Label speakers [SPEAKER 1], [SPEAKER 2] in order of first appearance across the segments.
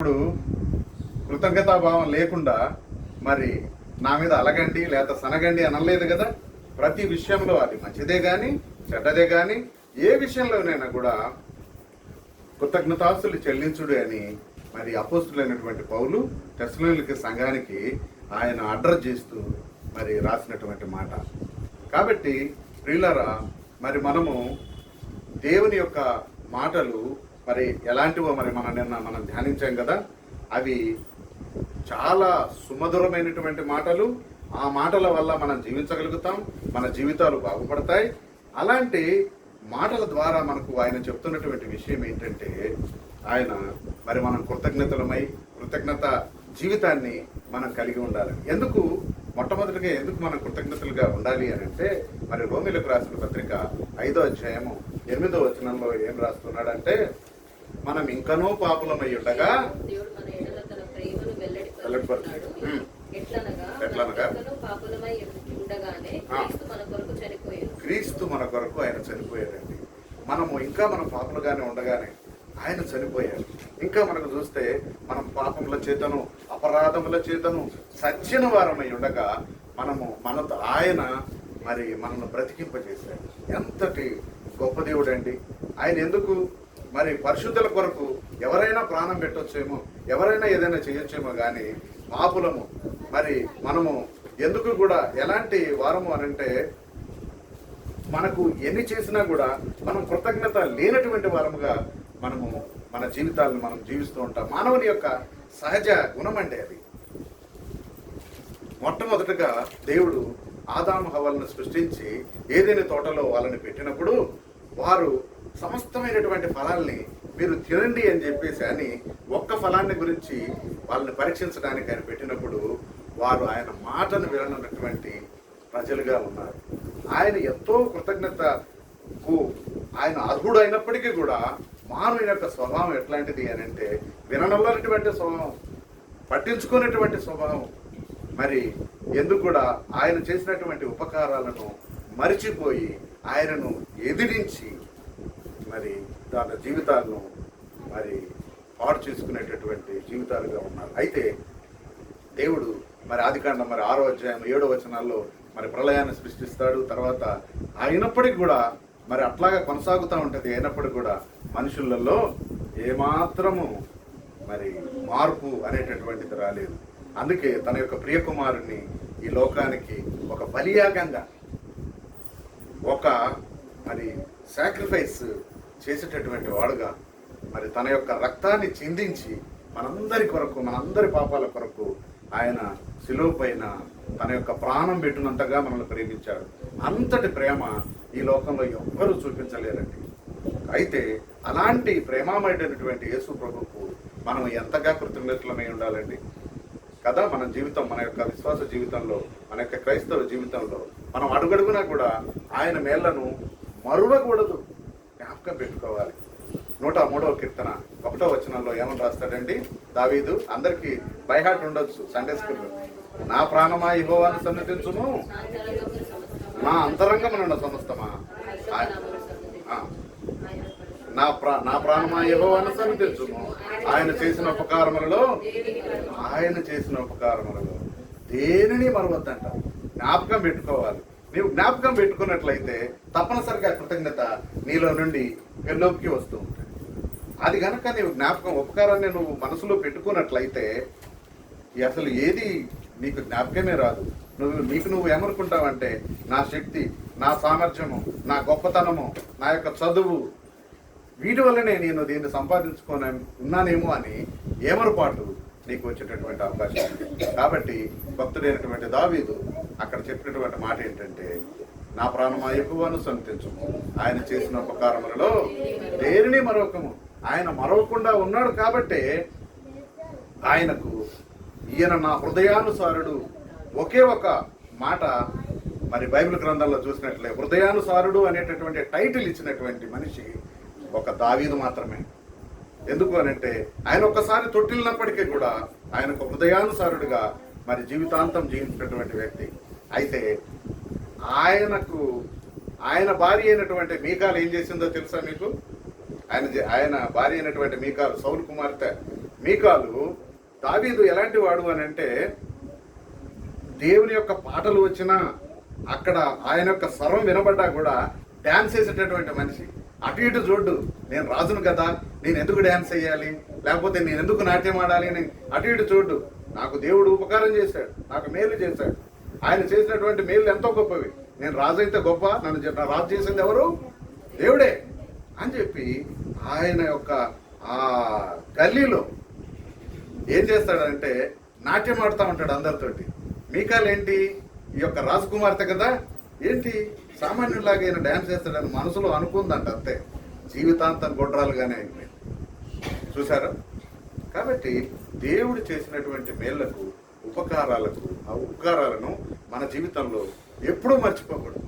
[SPEAKER 1] ఇప్పుడు కృతజ్ఞతాభావం లేకుండా మరి నా మీద అలగండి లేదా సనగండి అనలేదు కదా. ప్రతి విషయంలో అది మంచిదే కానీ చెడ్డదే కానీ ఏ విషయంలోనైనా కూడా కృతజ్ఞతాస్తులు చెల్లించుడు అని మరి అపోస్తులైనటువంటి పౌలు తెస్సలోనికీ సంఘానికి ఆయన అడ్రస్ చేస్తూ మరి రాసినటువంటి మాట. కాబట్టి ప్రియులారా, మరి మనము దేవుని యొక్క మాటలు మరి ఎలాంటివో మరి మనం ధ్యానించాం కదా. అవి చాలా సుమధురమైనటువంటి మాటలు. ఆ మాటల వల్ల మనం జీవించగలుగుతాం, మన జీవితాలు బాగుపడతాయి. అలాంటి మాటల ద్వారా మనకు ఆయన చెప్తున్నటువంటి విషయం ఏంటంటే, ఆయన మరి మనం కృతజ్ఞత జీవితాన్ని మనం కలిగి ఉండాలి. మొట్టమొదటిగా ఎందుకు మనం కృతజ్ఞతలుగా ఉండాలి అని అంటే, మరి రోమీయులకు రాసిన పత్రిక 5వ అధ్యాయము 8వ వచనంలో ఏం రాస్తున్నాడంటే, మనం ఇంకనూ పాపులమై ఉండగా క్రీస్తు మన కొరకు ఆయన చనిపోయాడండి. మనము ఇంకా మన పాపలుగానే ఉండగానే ఆయన చనిపోయాడు. ఇంకా మనకు చూస్తే మనం పాపముల చేతను అపరాధముల చేతను సచ్చిన వారమై ఉండగా మనతో ఆయన మరి మనల్ని బ్రతికింపజేశాడు. ఎంతటి గొప్ప దేవుడు అండి ఆయన. ఎందుకు మరి పరిశుద్ధుల కొరకు ఎవరైనా ప్రాణం పెట్టొచ్చేమో, ఎవరైనా ఏదైనా చేయొచ్చేమో, కానీ పాపులము మరి మనము ఎందుకు కూడా ఎలాంటి వారము అనంటే, మనకు ఎన్ని చేసినా కూడా మనం కృతజ్ఞత లేనటువంటి వారముగా మన జీవితాలను మనం జీవిస్తూ ఉంటాం. మానవుని యొక్క సహజ గుణం అండి అది. మొట్టమొదటగా దేవుడు ఆదాము హవ్వలను సృష్టించి ఏదైనా తోటలో వాళ్ళని పెట్టినప్పుడు వారు సమస్తమైనటువంటి ఫలాల్ని మీరు తినండి అని చెప్పేసి అని ఒక్క ఫలాన్ని గురించి వాళ్ళని పరీక్షించడానికి ఆయన పెట్టినప్పుడు వారు ఆయన మాటను విననటువంటి ప్రజలుగా ఉన్నారు. ఆయన ఎంతో కృతజ్ఞతకు ఆయన అర్హుడు అయినప్పటికీ కూడా మానవుని యొక్క స్వభావం ఎట్లాంటిది అని అంటే, విననటువంటి స్వభావం, పట్టించుకునేటువంటి స్వభావం. మరి ఎందుకు కూడా ఆయన చేసినటువంటి ఉపకారాలను మరిచిపోయి ఆయనను ఎదిరించి మరి దాని జీవితాలను మరి పాడు చేసుకునేటటువంటి జీవితాలుగా ఉన్నారు. అయితే దేవుడు మరి ఆదికాండం 6వ అధ్యాయం 7వ వచనాల్లో మరి ప్రళయాన్ని సృష్టిస్తాడు. తర్వాత అయినప్పటికీ కూడా మరి అట్లాగా కొనసాగుతూ ఉంటుంది. అయినప్పటికీ కూడా మనుషులలో ఏమాత్రము మరి మార్పు అనేటటువంటిది రాలేదు. అందుకే తన యొక్క ప్రియకుమారుని ఈ లోకానికి ఒక బలియాగంగా, ఒక మరి సాక్రిఫైస్ చేసేటటువంటి వాడుగా మరి తన యొక్క రక్తాన్ని చిందించి మనందరి కొరకు, మనందరి పాపాల కొరకు ఆయన శిలువ పైన తన యొక్క ప్రాణం పెట్టినంతగా మనల్ని ప్రేమించాడు. అంతటి ప్రేమ ఈ లోకంలో ఎవ్వరూ చూపించలేరండి. అయితే అలాంటి ప్రేమమైనటువంటి యేసు ప్రభువుకు మనం ఎంతగా కృతజ్ఞతలమై ఉండాలండి కదా. మన జీవితం, మన యొక్క విశ్వాస జీవితంలో, మన యొక్క క్రైస్తవ జీవితంలో మనం అడుగడుగునా కూడా ఆయన మేళ్లను మరువకూడదు, జ్ఞాపకం పెట్టుకోవాలి. 103వ కీర్తన 1వ వచనంలో ఏమని రాస్తాడండి దావీదు? అందరికీ బై హార్ట్ ఉండొచ్చు సండే స్కూల్లో. నా ప్రాణమా యెహోవాను సన్నిధించుము, నా అంతరంగమునున్న సమస్తమా నా ప్రాణమా యెహోవాను సన్నిధించుము, ఆయన చేసిన ఉపకారములలో దేనిని మరవద్దంట. జ్ఞాపకం పెట్టుకోవాలి. నీవు జ్ఞాపకం పెట్టుకున్నట్లయితే తప్పనిసరిగా కృతజ్ఞత నీలో నుండి వెల్లోకి వస్తూ ఉంటుంది. అది కనుక నీవు ఉపకారాన్ని నువ్వు మనసులో పెట్టుకున్నట్లయితే అసలు ఏది నీకు జ్ఞాపకమే రాదు. నువ్వు ఏమనుకుంటావంటే, నా శక్తి, నా సామర్థ్యము, నా గొప్పతనము, నా యొక్క చదువు, వీటి వల్లనే నేను దీన్ని సంపాదించుకొని ఉన్నానేమో అని ఏమరపాటు నీకు వచ్చేటటువంటి అవకాశం ఉంది. కాబట్టి భక్తుడైనటువంటి దావీదు అక్కడ చెప్పినటువంటి మాట ఏంటంటే, నా ప్రాణమా యెహోవాను సన్నిధించుము, ఆయన చేసిన ఉపకారములలో దేనిని మరొకము. ఆయన మరవకుండా ఉన్నాడు కాబట్టే ఆయనకు ఈయన నా హృదయానుసారుడు. ఒకే ఒక మాట మరి బైబిల్ గ్రంథంలో చూసినట్లే హృదయానుసారుడు అనేటటువంటి టైటిల్ ఇచ్చినటువంటి మనిషి ఒక దావీదు మాత్రమే. ఎందుకు అనంటే, ఆయన ఒక్కసారి తొట్టిల్లినప్పటికీ కూడా ఆయనకు హృదయానుసారుడుగా మరి జీవితాంతం జీవించినటువంటి వ్యక్తి. అయితే ఆయన భార్య అయినటువంటి మీకాలు ఏం చేసిందో తెలుసా మీకు? ఆయన భార్య అయినటువంటి మీకాలు, సౌలు కుమార్తె మీకాలు దావీదు ఎలాంటి వాడు అని అంటే, దేవుని యొక్క పాటలు వచ్చినా అక్కడ ఆయన యొక్క స్వరం వినబడ్డా కూడా డ్యాన్స్ చేసేటటువంటి మనిషి. అటు ఇటు చూడ్డు, నేను రాజును కదా, నేను ఎందుకు డ్యాన్స్ చేయాలి, లేకపోతే నేను ఎందుకు నాట్యం ఆడాలి అని అటు ఇటు చూడ్డు. నాకు దేవుడు ఉపకారం చేశాడు, నాకు మేలు చేశాడు, ఆయన చేసినటువంటి మేలు ఎంతో గొప్పవి. నేను రాజు అయితే గొప్ప, నన్ను రాజు చేసింది ఎవరు? దేవుడే అని చెప్పి ఆయన యొక్క ఆ గల్లీలో ఏం చేస్తాడంటే నాట్యం ఆడుతూ ఉంటాడు అందరితోటి. మీకాలు ఏంటి, ఈ యొక్క రాజకుమార్తె కదా, ఏంటి సామాన్యులాగా ఈయన డ్యాన్స్ చేస్తాడని మనసులో అనుకుందంట, అంతే. జీవితాంతం గొడ్రాలుగానే అయిపోయింది. చూసారా? కాబట్టి దేవుడు చేసినటువంటి మేళ్లకు, ఉపకారాలకు, ఆ ఉపకారాలను మన జీవితంలో ఎప్పుడూ మర్చిపోకూడదు.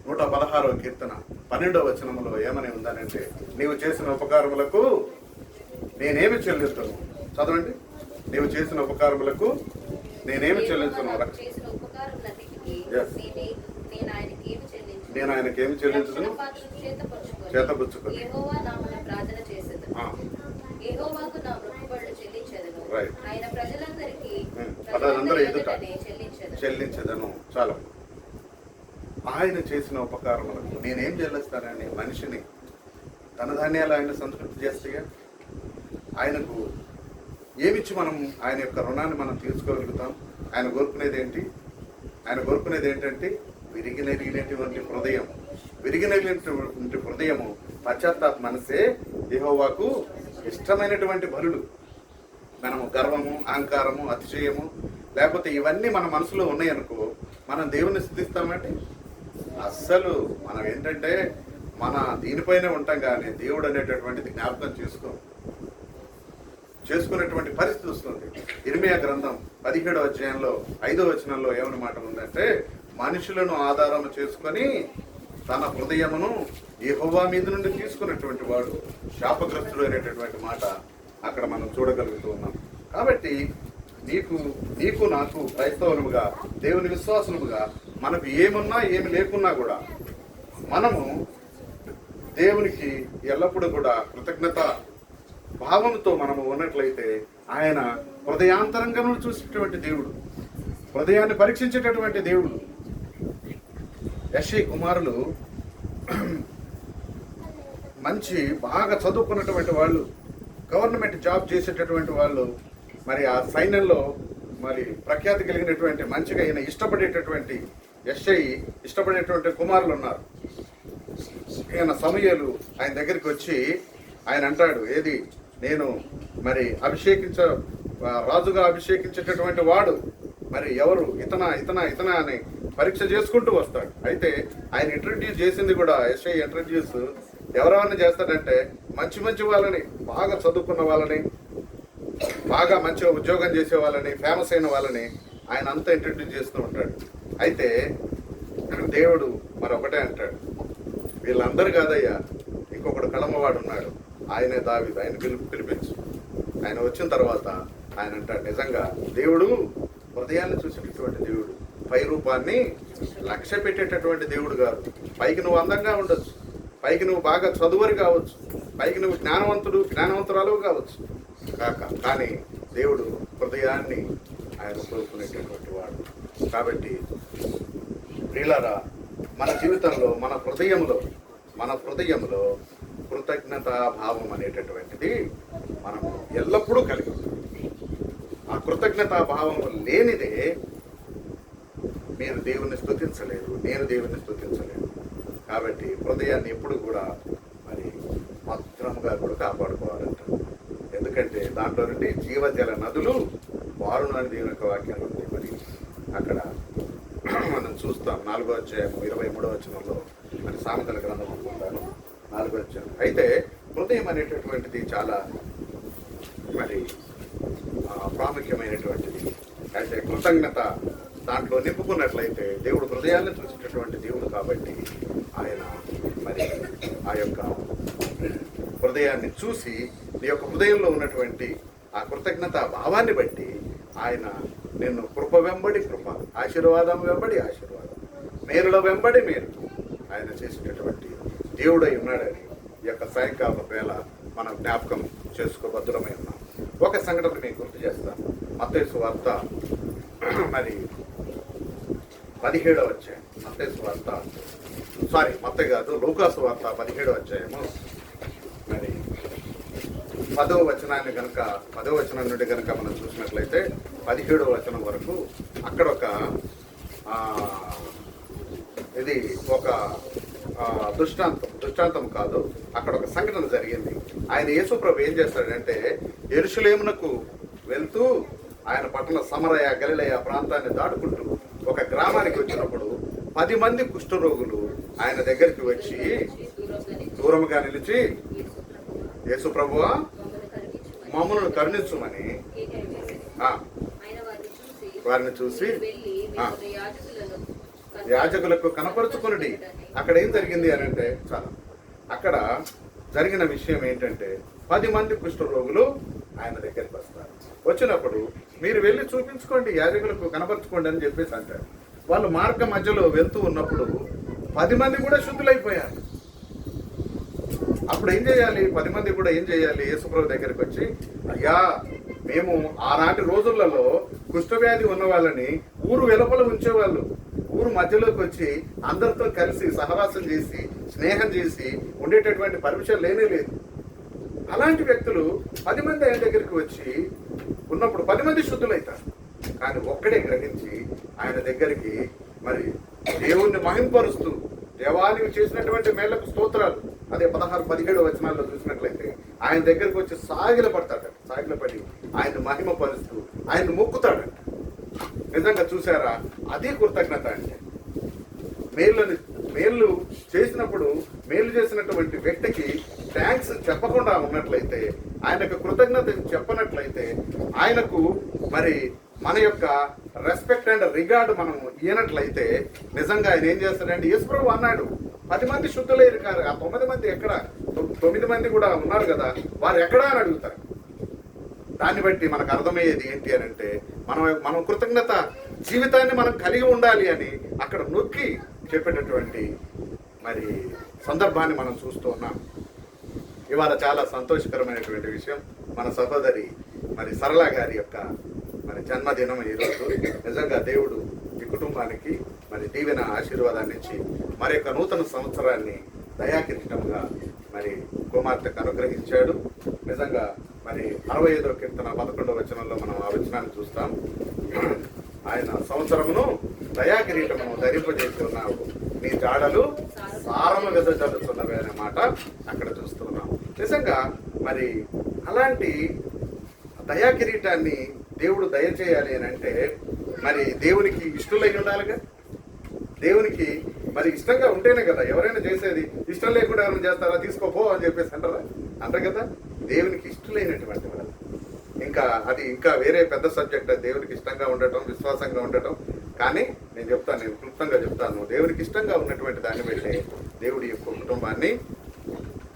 [SPEAKER 1] 116వ కీర్తన 12వ వచనంలో ఏమని ఉందనంటే, నీవు చేసిన ఉపకారములకు నేనేమి చెల్లిస్తాను. చదవండి. నీవు చేసిన ఉపకారములకు నేనేమి చెల్లించను. నేను ఆయనకేమి చెల్లించను, చేతపుచ్చుకొని. ప్రజలందరూ ఎదుట చెల్లించదను. చాలా. ఆయన చేసిన ఉపకారములకు నేనేం చెల్లిస్తానని మనిషిని ధనధాన్యాలు ఆయన సంతృప్తి చేస్తాయా? ఆయనకు ఏమిచ్చి మనం ఆయన యొక్క రుణాన్ని మనం తీర్చుకోగలుగుతాం? ఆయన కోరుకునేది ఏంటి? ఆయన కోరుకునేది ఏంటంటే విరిగినటువంటి హృదయం. విరిగినటువంటి హృదయము, పశ్చాత్తాప మనసే యెహోవాకు ఇష్టమైనటువంటి బలులు. మనము గర్వము, అహంకారము, అతిశయము, లేకపోతే ఇవన్నీ మన మనసులో ఉన్నాయనుకో, మనం దేవుని స్తుతిస్తామంటే అస్సలు మనం ఏంటంటే మన దీనిపైనే ఉంటాం, కానీ దేవుడు అనేటటువంటిది జ్ఞాపకం చేసుకునేటువంటి పరిస్థితి వస్తుంది. ఇర్మియా గ్రంథం 17వ అధ్యాయంలో 5వ వచనంలో ఏమని మాట ఉందంటే, మనుషులను ఆధారం చేసుకొని తన హృదయమును యెహోవా మీద నుండి తీసుకున్నటువంటి వాడు శాపగ్రస్తుడు అనేటటువంటి మాట అక్కడ మనం చూడగలుగుతూ ఉన్నాం. కాబట్టి నీకు నాకు క్రైస్తవులుగా, దేవుని విశ్వాసులుగా మనకు ఏమున్నా ఏమి లేకున్నా కూడా మనము దేవునికి ఎల్లప్పుడూ కూడా కృతజ్ఞత భావంతో మనము ఉన్నట్లయితే ఆయన హృదయాంతరంగం చూసేటటువంటి దేవుడు, హృదయాన్ని పరీక్షించేటటువంటి దేవుడు. యెషై కుమారులు మంచి బాగా చదువుకున్నటువంటి వాళ్ళు, గవర్నమెంట్ జాబ్ చేసేటటువంటి వాళ్ళు, మరి ఆ సైన్యంలో మరి ప్రఖ్యాతి కలిగినటువంటి మంచిగా ఈయన ఇష్టపడేటటువంటి యెషై ఇష్టపడేటువంటి కుమారులు ఉన్నారు. ఈయన సమూయేలు ఆయన దగ్గరికి వచ్చి ఆయన అంటాడు, ఏది నేను మరి రాజుగా అభిషేకించేటటువంటి వాడు మరి ఎవరు, ఇతనా అని పరీక్ష చేసుకుంటూ వస్తాడు. అయితే ఆయన ఇంట్రడ్యూస్ చేసింది కూడా, యెషై ఇంట్రడ్యూస్ ఎవరెవరిని చేస్తాడంటే మంచి వాళ్ళని, బాగా చదువుకున్న వాళ్ళని, బాగా మంచిగా ఉద్యోగం చేసే వాళ్ళని, ఫేమస్ అయిన వాళ్ళని ఆయన అంతా ఇంట్రడ్యూస్ చేస్తూ ఉంటాడు. అయితే దేవుడు మరొకటే అంటాడు, వీళ్ళందరూ కాదయ్యా, ఇంకొకడు కడమవాడు ఉన్నాడు, ఆయనే దావీదు, ఆయన పిలిపించు. ఆయన వచ్చిన తర్వాత ఆయన అంటాడు, నిజంగా దేవుడు హృదయాన్ని చూసేటటువంటి దేవుడు, పై రూపాన్ని లక్ష్య పెట్టేటటువంటి దేవుడు కాదు. పైకి నువ్వు అందంగా ఉండొచ్చు, పైకి నువ్వు బాగా చదువరి కావచ్చు, పైకి నువ్వు జ్ఞానవంతురాలు కావచ్చు, కానీ దేవుడు హృదయాన్ని ఆయన కోరుకునేటటువంటి వాడు. కాబట్టి ప్రియులారా, మన జీవితంలో మన హృదయంలో కృతజ్ఞతా భావం అనేటటువంటిది మనము ఎల్లప్పుడూ కలిగి ఉంటాం. ఆ కృతజ్ఞతా భావం లేనిదే మీరు దేవుని స్తుతించలేరు, నేను దేవుని స్తుతించలేను. కాబట్టి హృదయాన్ని ఎప్పుడు కూడా మరి భద్రంగా కూడా కాపాడుకోవాలంట. ఎందుకంటే దాంట్లో నుండి జీవజల నదులు వారును అని దేవుని యొక్క వాక్యాలు ఉంది. మరి అక్కడ మనం చూస్తాం 4వ అధ్యాయం 23వ వచనంలో, మరి సామెతల గ్రంథం అనుకుంటాను 4వ అధ్యాయం. అయితే హృదయం అనేటటువంటిది చాలా మరి ప్రాముఖ్యమైనటువంటిది. అయితే కృతజ్ఞత దాంట్లో నింపుకున్నట్లయితే దేవుడు హృదయాన్ని చూసేటటువంటి దేవుడు కాబట్టి ఆయన మరి ఆ యొక్క హృదయాన్ని చూసి నీ యొక్క హృదయంలో ఉన్నటువంటి ఆ కృతజ్ఞత భావాన్ని బట్టి ఆయన నిన్ను కృప వెంబడి కృప, ఆశీర్వాదం వెంబడి ఆశీర్వాదం, మేలుల వెంబడి మేలు ఆయన చేసేటటువంటి దేవుడై ఉన్నాడని ఈ యొక్క సాయంకాల వేళ మనం జ్ఞాపకం చేసుకోబద్దులమై ఉన్నాం. ఒక సంఘటన మీకు గుర్తు చేస్తాను. మత్తయి సువార్త మరి 17వ అధ్యాయం. మత్తయి సువార్త మత్తయి కాదు, లూకా సువార్త 17వ అధ్యాయము మరి 10వ వచనం నుండి కనుక మనం చూసినట్లయితే 17వ వచనం వరకు అక్కడ ఒక దృష్టాంతం కాదు, అక్కడ ఒక సంఘటన జరిగింది. ఆయన యేసుప్రభు ఏం చేస్తాడంటే, యెరూషలేమునకు వెళ్తూ ఆయన పట్టణ సమరయ గలిలయ ప్రాంతాన్ని దాటుకుంటూ ఒక గ్రామానికి వచ్చినప్పుడు 10 మంది కుష్ఠరోగులు ఆయన దగ్గరికి వచ్చి దూరముగా నిలిచి, యేసుప్రభువా మమ్మల్ని కరుణించుమని వారిని చూసి యాజకులకు కనపరుచుకుని. అక్కడ ఏం జరిగింది అని అంటే, అక్కడ జరిగిన విషయం ఏంటంటే, 10 మంది కుష్ఠరోగులు ఆయన దగ్గరికి వస్తారు. వచ్చినప్పుడు మీరు వెళ్ళి చూపించుకోండి, యాజకులకు కనపరుచుకోండి అని చెప్పేసి అంటారు. వాళ్ళు మార్గ మధ్యలో వెళ్తూ ఉన్నప్పుడు 10 మంది కూడా శుద్ధులైపోయారు. అప్పుడు ఏం చేయాలి? 10 మంది కూడా ఏం చేయాలి? యేసుప్రభు దగ్గరికి వచ్చి, అయ్యా, మేము ఆనాటి రోజులలో కుష్ఠవ్యాధి ఉన్న వాళ్ళని ఊరు వెలుపల ఉంచేవాళ్ళు. ఊరు మధ్యలోకి వచ్చి అందరితో కలిసి సహవాసం చేసి స్నేహం చేసి ఉండేటటువంటి పర్మిషన్ లేనే లేదు. అలాంటి వ్యక్తులు 10 మంది ఆయన దగ్గరికి వచ్చి ఉన్నప్పుడు 10 మంది శుద్ధులైతారు. కానీ ఒక్కడే గ్రహించి ఆయన దగ్గరికి మరి దేవుణ్ణి మహింపరుస్తూ, దేవానికి చేసినటువంటి మేళ్లకు స్తోత్రాలు, అదే 16-17 వచనాల్లో చూసినట్లయితే ఆయన దగ్గరికి వచ్చి సాగిలపడి ఆయన మహిమ పరుస్తూ ఆయన మొక్కుతాడంట. నిజంగా చూసారా? అదే కృతజ్ఞత అంటే. మేలు చేసినప్పుడు మేలు చేసినటువంటి వ్యక్తికి థ్యాంక్స్ చెప్పకుండా ఉన్నట్లయితే, ఆయనకు కృతజ్ఞత చెప్పనట్లయితే, ఆయనకు మరి మన యొక్క రెస్పెక్ట్ అండ్ రిగార్డ్ మనం ఇయ్యనట్లయితే, నిజంగా ఆయన ఏం చేస్తాడంటే, యేసుప్రభు అన్నాడు 10 మంది శుద్ధులైరు కారు, ఆ 9 మంది ఎక్కడ? 9 మంది కూడా ఉన్నారు కదా, వారు ఎక్కడా అని అడుగుతారు. దాన్ని బట్టి మనకు అర్థమయ్యేది ఏంటి అని అంటే, మనం కృతజ్ఞత జీవితాన్ని మనం కలిగి ఉండాలి అని అక్కడ నొక్కి చెప్పేటటువంటి మరి సందర్భాన్ని మనం చూస్తూ ఉన్నాం. ఇవాళ చాలా సంతోషకరమైనటువంటి విషయం, మన సహోదరి మరి సరళ గారి యొక్క మరి జన్మదినం ఈరోజు. నిజంగా దేవుడు ఈ కుటుంబానికి మరి దీవెన ఆశీర్వాదాన్ని ఇచ్చి మరి యొక్క నూతన సంవత్సరాన్ని దయాకిరీటంగా మరి కుమార్తెకు అనుగ్రహించాడు. నిజంగా మరి 65వ కీర్తన 11వ వచనంలో మనం ఆ వచనాన్ని చూస్తాం. ఆయన సంవత్సరమును దయాకిరీటమును ధరింపజేసి ఉన్నావు, నీ జాడలు సారము వెదజల్లుతున్నవి అనే మాట అక్కడ చూస్తున్నాం. నిజంగా మరి అలాంటి దయాకిరీటాన్ని దేవుడు దయచేయాలి అని అంటే, మరి దేవునికి ఇష్టలై ఉండాలిగా. దేవునికి మరి ఇష్టంగా ఉంటేనే కదా ఎవరైనా చేసేది. ఇష్టం లేకుండా ఎవరైనా చేస్తారా? తీసుకోపో అని చెప్పేసి అంటారు కదా. దేవునికి ఇష్టలైనటువంటి వాళ్ళు ఇంకా వేరే పెద్ద సబ్జెక్ట్. దేవునికి ఇష్టంగా ఉండటం, విశ్వాసంగా ఉండటం. కానీ నేను క్లుప్తంగా చెప్తాను, దేవునికి ఇష్టంగా ఉన్నటువంటి దాన్ని బట్టి దేవుడి యొక్క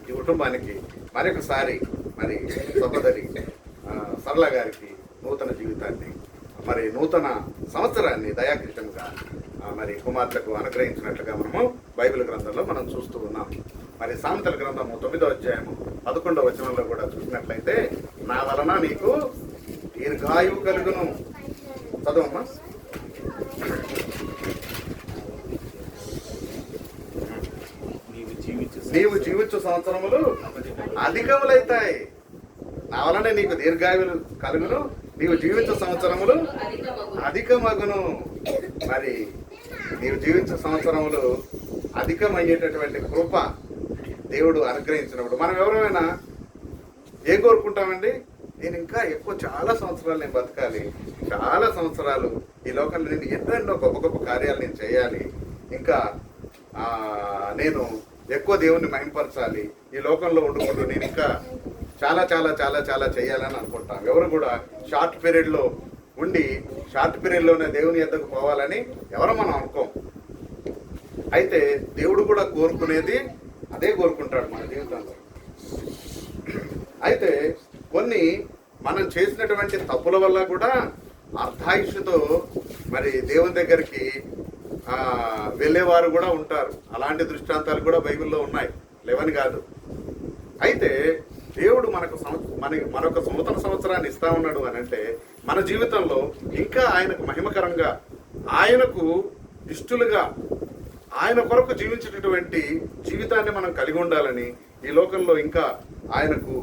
[SPEAKER 1] ఈ కుటుంబానికి మరొకసారి మరి సహోదరి సరళ గారికి నూతన జీవితాన్ని, మరి నూతన సంవత్సరాన్ని దయాకృతంగా మరి కుమార్తెకు అనుగ్రహించినట్లుగా మనము బైబిల్ గ్రంథంలో మనం చూస్తూ ఉన్నాం. మరి సామెతల గ్రంథము 9వ అధ్యాయము 11వ వచనంలో కూడా చూసినట్లయితే, నా వలన నీకు దీర్ఘాయువు కలుగును. చదవమ్మా. నీవు జీవించు సంవత్సరములు అధికములైతాయి. నా వలనే నీకు దీర్ఘాయువులు కలుగును, నీవు జీవించు సంవత్సరములు అధికమగును. మరి నీవు జీవించే సంవత్సరములు అధికమయ్యేటటువంటి కృప దేవుడు అనుగ్రహించినప్పుడు మనం ఎవరైనా ఏం కోరుకుంటామండి? నేను ఇంకా ఎక్కువ చాలా సంవత్సరాలు నేను బతకాలి, చాలా సంవత్సరాలు ఈ లోకంలో నేను ఎన్నెన్నో గొప్ప గొప్ప కార్యాలు నేను చేయాలి, ఇంకా నేను ఎక్కువ దేవుణ్ణి మహింపరచాలి, ఈ లోకంలో ఉండుకుంటూ నేను ఇంకా చాలా చాలా చాలా చాలా చేయాలని అనుకుంటాం. ఎవరు కూడా షార్ట్ పీరియడ్లో ఉండి షార్ట్ పీరియడ్లోనే దేవుని ఎద్దకు పోవాలని ఎవరు మనం అనుకోం. అయితే దేవుడు కూడా కోరుకునేది అదే కోరుకుంటాడు మన జీవితంలో. అయితే కొన్ని మనం చేసినటువంటి తప్పుల వల్ల కూడా అర్ధాయుష్తో మరి దేవుని దగ్గరికి వెళ్ళేవారు కూడా ఉంటారు. అలాంటి దృష్టాంతాలు కూడా బైబిల్లో ఉన్నాయి, లేవని కాదు. అయితే దేవుడు మనొక నూతన సంవత్సరాన్ని ఇస్తా ఉన్నాడు అని అంటే మన జీవితంలో ఇంకా ఆయనకు మహిమకరంగా, ఆయనకు ఇష్టలుగా, ఆయన కొరకు జీవించేటటువంటి జీవితాన్ని మనం కలిగి ఉండాలని, ఈ లోకంలో ఇంకా ఆయనకు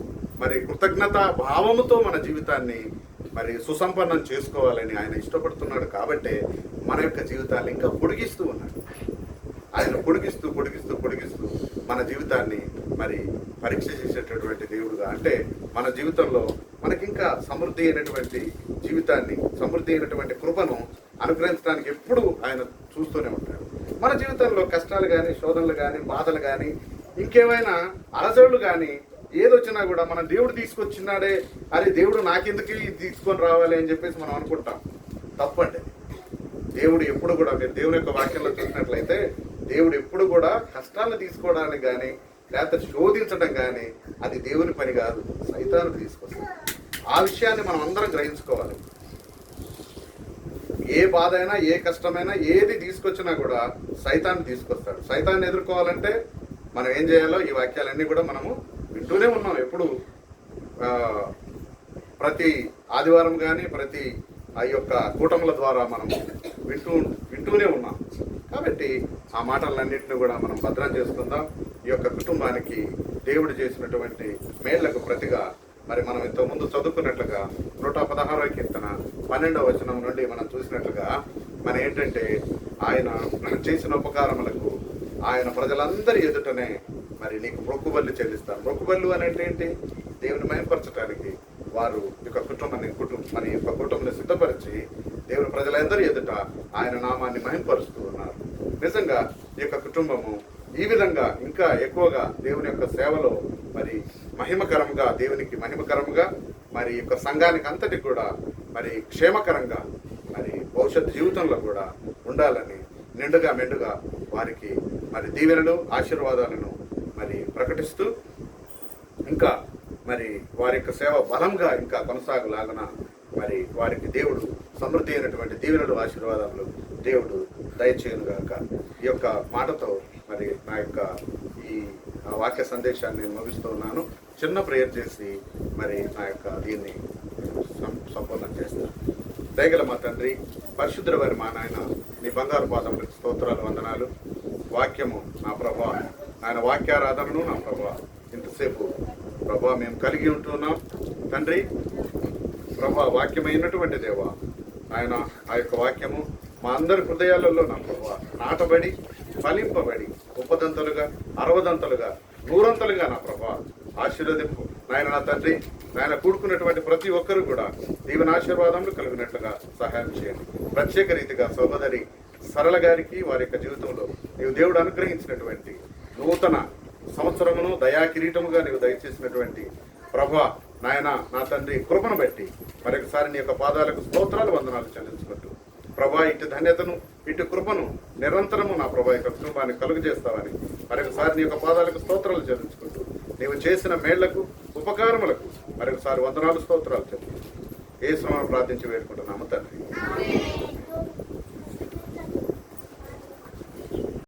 [SPEAKER 1] మరి కృతజ్ఞతా భావముతో మన జీవితాన్ని మరి సుసంపన్నం చేసుకోవాలని ఆయన ఇష్టపడుతున్నాడు. కాబట్టే మన యొక్క జీవితాన్ని ఇంకా పొడిగిస్తూ ఉన్నాడు. ఆయన పొడిగిస్తూ మన జీవితాన్ని మరి పరీక్ష చేసేటటువంటి దేవుడుగా, అంటే మన జీవితంలో మనకింకా సమృద్ధి అయినటువంటి జీవితాన్ని, సమృద్ధి అయినటువంటి కృపను అనుగ్రహించడానికి ఎప్పుడు ఆయన చూస్తూనే ఉంటాడు. మన జీవితంలో కష్టాలు కానీ, శోధనలు కానీ, బాధలు కానీ, ఇంకేమైనా అలజడులు కానీ ఏదొచ్చినా కూడా మనం దేవుడు తీసుకొచ్చినాడే, అరే దేవుడు నాకెందుకు తీసుకొని రావాలి అని చెప్పేసి మనం అనుకుంటాం. తప్పండి. దేవుడు ఎప్పుడు కూడా, మీరు దేవుని యొక్క వాక్యంలో చూసినట్లయితే, దేవుడు ఎప్పుడు కూడా కష్టాలను తీసుకోవడానికి కానీ, లేకపోతే శోధించడం కానీ అది దేవుని పని కాదు, సైతాను తీసుకొస్తాడు. ఆ విషయాన్ని మనం అందరం గ్రహించుకోవాలి. ఏ బాధ అయినా, ఏ కష్టమైనా, ఏది తీసుకొచ్చినా కూడా సైతాన్ని తీసుకొస్తాడు. సైతాన్ని ఎదుర్కోవాలంటే మనం ఏం చేయాలో ఈ వాక్యాలన్నీ కూడా మనము వింటూనే ఉన్నాం. ఎప్పుడు ప్రతి ఆదివారం కానీ, ప్రతి ఆ యొక్క కూటముల ద్వారా మనం వింటూనే ఉన్నాం. కాబట్టి ఆ మాటలన్నింటినీ కూడా మనం భద్రం చేసుకుందాం. ఈ యొక్క కుటుంబానికి దేవుడు చేసినటువంటి మేళ్లకు ప్రతిగా మరి మనం ఇంతకుముందు చదువుకున్నట్లుగా 116వ కీర్తన 12వ వచనం నుండి మనం చూసినట్లుగా మన ఏంటంటే, ఆయన చేసిన ఉపకారములకు ఆయన ప్రజలందరి ఎదుటనే మరి నీకు మొక్కుబళ్ళు చెల్లిస్తాను. మొక్కుబళ్ళు అని అంటే ఏంటి? దేవుని మహిమపరచడానికి వారు యొక్క మన యొక్క కుటుంబాన్ని సిద్ధపరిచి దేవుని ప్రజలందరి ఎదుట ఆయన నామాన్ని మహిమపరుస్తూ ఉన్నారు. నిజంగా ఈ యొక్క కుటుంబము ఈ విధంగా ఇంకా ఎక్కువగా దేవుని యొక్క సేవలో మరి మహిమకరంగా, దేవునికి మహిమకరంగా, మరి యొక్క సంఘానికి అంతటి కూడా మరి క్షేమకరంగా, మరి భవిష్యత్ జీవితంలో కూడా ఉండాలని నిండుగా మెండుగా వారికి మరి దీవెనలు, ఆశీర్వాదాలను మరి ప్రకటిస్తూ ఇంకా మరి వారి యొక్క సేవ బలంగా ఇంకా కొనసాగలాగన మరి వారికి దేవుడు సమృద్ధి అయినటువంటి దీవెనలు, ఆశీర్వాదాలు దేవుడు దయచేయనుగాక. ఈ యొక్క మాటతో మరి నా యొక్క ఈ వాక్య సందేశాన్ని ముగిస్తూ ఉన్నాను. చిన్న ప్రేయర్ చేసి మరి నా యొక్క దీన్ని సంపూర్ణం చేస్తాను. దయగల మా తండ్రి, పరిశుద్ధుల వారి మా నాయన, నీ బంగారు పాదములకు స్తోత్రాలు, వందనాలు. వాక్యము నా ప్రభా, ఆయన వాక్యారాధనను నా ప్రభా ఇంతసేపు ప్రభా మేము కలిగి ఉంటున్నాం తండ్రి. ప్రభా వాక్యమైనటువంటి దేవా, ఆయన ఆ యొక్క వాక్యము మా అందరి హృదయాలలో నా ప్రభా నాటబడి, ఫలింపబడి, 30దంతలుగా, 60దంతలుగా, 100ంతలుగా నా ప్రభా ఆశీర్వదింపు నాయన. నా తండ్రి, నాయన కూడుకున్నటువంటి ప్రతి ఒక్కరు కూడా దీవెన ఆశీర్వాదములు కలిగినట్లుగా సహాయం చేయండి. ప్రత్యేక రీతిగా సహోదరి సరళ గారికి వారి యొక్క జీవితంలో నీవు దేవుడు అనుగ్రహించినటువంటి నూతన సంవత్సరమును దయా కిరీటముగా నీవు దయచేసినటువంటి ప్రభా నాయన, నా తండ్రి కృపను బట్టి మరొకసారి నీ యొక్క పాదాలకు స్తోత్రాలు, వందనాలు చెల్లించుకుంటూ ప్రభా ఇటు ధన్యతను, ఇటు కృపను నిరంతరము నా ప్రభా యొక్క కుటుంబాన్ని కలుగు చేస్తావని మరొకసారి నీ యొక్క పాదాలకు స్తోత్రాలు చెల్లించుకుంటూ నీవు చేసిన మేళ్లకు, ఉపకారములకు మరొకసారి వందనాలు, స్తోత్రాలు చెల్లించు. యేసు నామమున ప్రార్థించి వేడుకుంటున్నాము తండ్రి.